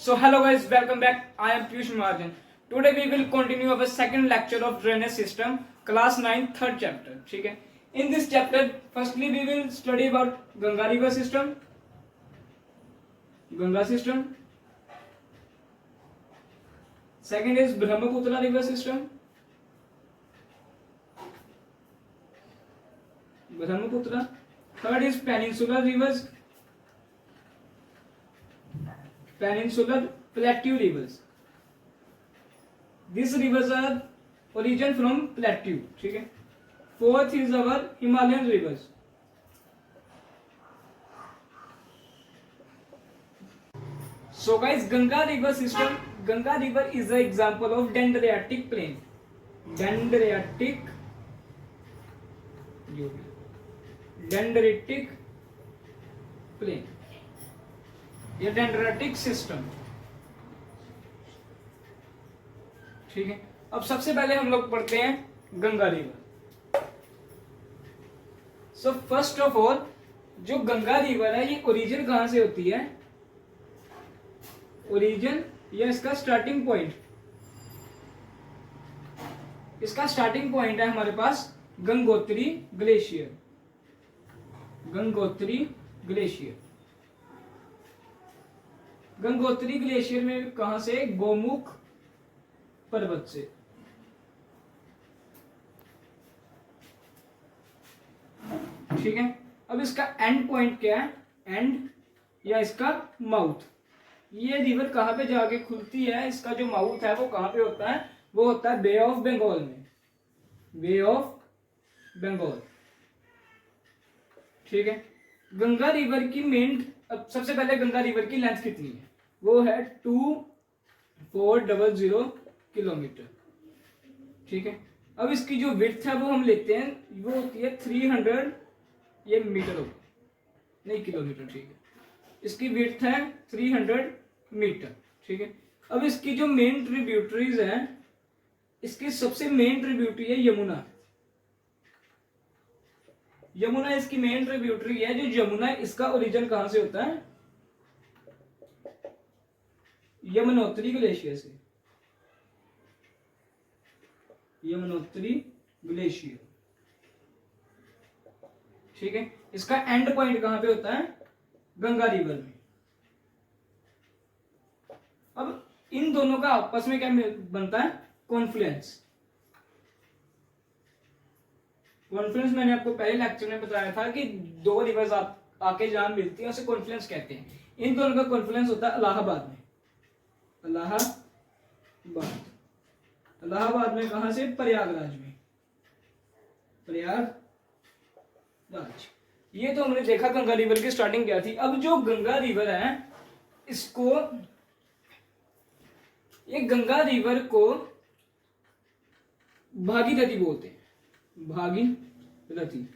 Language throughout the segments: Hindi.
So hello guys, welcome back. I am Piyush Mahajan. Today we will continue our second lecture of drainage system, class 9, third chapter. ठीक है. In this chapter, firstly we will study about Ganga river system, Ganga system. Second is Brahmaputra river system, Brahmaputra. Third is peninsular rivers, peninsular plateau rivers. These rivers are origin from plateau. ठीक है. Fourth is our Himalayan rivers. So guys, Ganga river system. Ganga river is an example of dendritic plain. Dendritic plain. ये डेंड्रेटिक सिस्टम. ठीक है. अब सबसे पहले हम लोग पढ़ते हैं Ganga river. So first of all जो गंगा रिवर है ये ओरिजिन कहां से होती है? ओरिजिन या इसका स्टार्टिंग पॉइंट, इसका स्टार्टिंग पॉइंट है हमारे पास Gangotri glacier. Gangotri glacier. Gangotri glacier में कहां से? गोमुख पर्वत से. ठीक है. अब इसका एंड पॉइंट क्या है? एंड या इसका माउथ. ये रिवर कहां पे जाके खुलती है? इसका जो माउथ है वो कहां पे होता है? वो होता है बे ऑफ बंगाल में. बे ऑफ बंगाल. ठीक है. गंगा रिवर की मेन, अब सबसे पहले गंगा रिवर की लेंथ कितनी है? वो है 2400 किलोमीटर. ठीक है. अब इसकी जो विड्थ है वो हम लेते हैं, वो होती है 300, ये मीटर होगा नहीं किलोमीटर. ठीक है. इसकी विड्थ है 300 मीटर. ठीक है. अब इसकी जो मेन ट्रिब्यूटरीज है, इसकी सबसे मेन ट्रिब्यूटरी है यमुना. यमुना इसकी मेन ट्रिब्यूटरी है. जो यमुना इसका ओरिजिन कहां से होता है? यमुनोत्री ग्लेशियर से. यमुनोत्री ग्लेशियर. ठीक है. इसका एंड पॉइंट कहां पे होता है? गंगा रिवर में. अब इन दोनों का आपस में क्या बनता है? कॉन्फ्लुएंस. कॉन्फ्लुएंस मैंने आपको पहले लेक्चर में बताया था कि दो रिवर्स आके जहां मिलती है उसे कॉन्फ्लुएंस कहते हैं. इन दोनों का कॉन्फ्लुएंस होता है इलाहाबाद में. इलाहाबाद. इलाहाबाद में कहां से? प्रयागराज में. प्रयागराज. ये तो हमने देखा गंगा रिवर की स्टार्टिंग क्या थी. अब जो गंगा रिवर है इसको, ये गंगा रिवर को भागीरथी बोलते हैं. भागीरथी.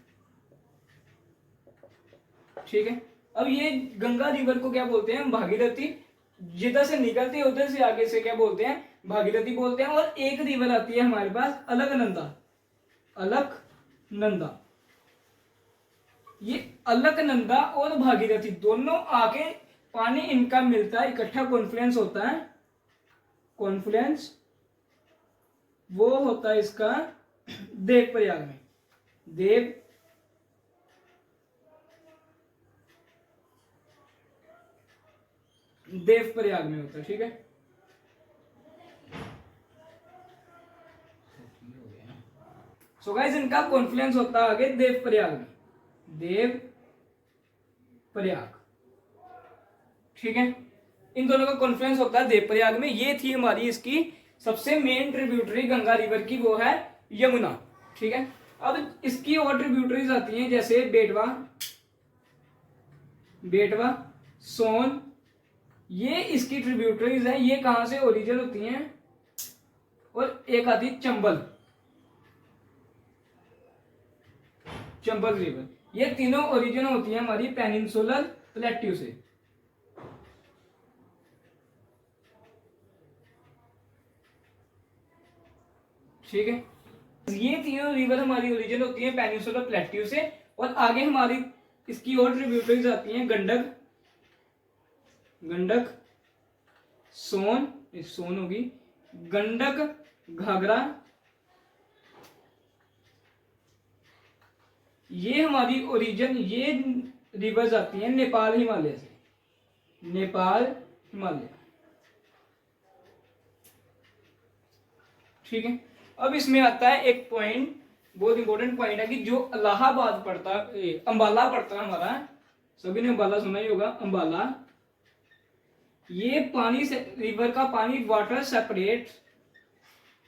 ठीक है. अब ये गंगा रिवर को क्या बोलते हैं? भागीरथी. जिधर से निकलते हैं उधर से आगे से क्या बोलते हैं? भागीरथी बोलते हैं. और एक रिवर आती है हमारे पास अलकनंदा. अलकनंदा. ये अलकनंदा और भागीरथी दोनों आके पानी इनका मिलता है, इकट्ठा कॉन्फ्लुएंस होता है. कॉन्फ्लुएंस वो होता है इसका देव प्रयाग में. देव प्रयाग में होता है. ठीक है. सो गाइस इनका कॉन्फ्लुएंस होता है आगे देव प्रयाग में. देव प्रयाग. ठीक है. इन दोनों का कॉन्फ्लुएंस होता है देव प्रयाग में. ये थी हमारी इसकी सबसे मेन ट्रिब्यूटरी गंगा रिवर की, वो है यमुना. ठीक है. अब इसकी और ट्रिब्यूटरीज आती हैं जैसे बेटवा, सोन. ये इसकी ट्रिब्यूटरीज है. ये कहां से ओरिजिन होती हैं? और एक आती है चंबल. चंबल रिवर. ये तीनों ओरिजिन होती है हमारी पेनिनसुलर प्लेट्यू से. ठीक है. ये तीनों रिवर हमारी ओरिजिन होती है पेनिनसुलर प्लेट्यू से. और आगे हमारी इसकी और ट्रिब्यूटरीज आती हैं गंडक, सोन, सोन होगी, गंडक, घाघरा, ये हमारी ओरिजिन, ये रिवर्स आती है नेपाल हिमालय से, नेपाल हिमालय। ठीक है। अब इसमें आता है एक पॉइंट, बहुत इंपॉर्टेंट पॉइंट है कि जो इलाहाबाद पड़ता, अंबाला पड़ता है हमारा, सभी ने अंबाला सुना ही होगा, अंबाला, ये पानी से, रिवर का पानी, वाटर सेपरेट,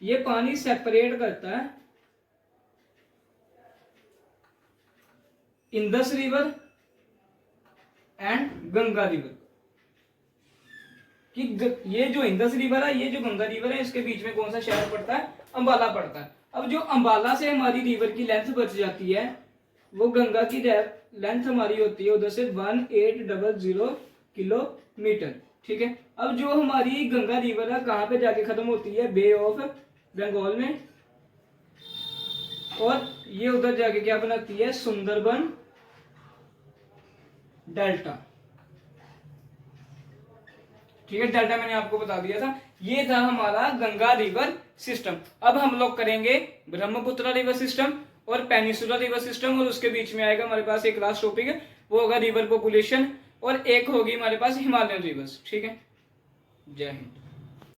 ये पानी सेपरेट करता है Indus river and Ganga river, कि ये जो इंदस रिवर है, ये जो गंगा रिवर है, इसके बीच में कौन सा शहर पड़ता है, अंबाला पड़ता है। अब जो अंबाला से हमारी रिवर की लेंथ बच जाती है, वो गंगा की लेंथ हमारी होती है उधर से 1800 किलोमीटर। ठीक है। अब जो हमारी गंगा रिवर है कहाँ पे जाके खत्म होती है, बे ऑफ बंगाल में, और ये उधर जाके क्या बनाती है, सुंदरबन डेल्टा। ठीक है, डेल्टा मैंने आपको बता दिया था। ये था हमारा गंगा रिवर सिस्टम। अब हम लोग करेंगे ब्रह्मपुत्र रिवर सिस्टम और पेनिसुलर रिवर सिस्टम, और उसके बीच में आएगा हमारे पास एक लास्ट टॉपिक, वो होगा रिवर पॉपुलेशन, और एक होगी हमारे पास हिमालयन रिवर्स। ठीक है, जय हिंद।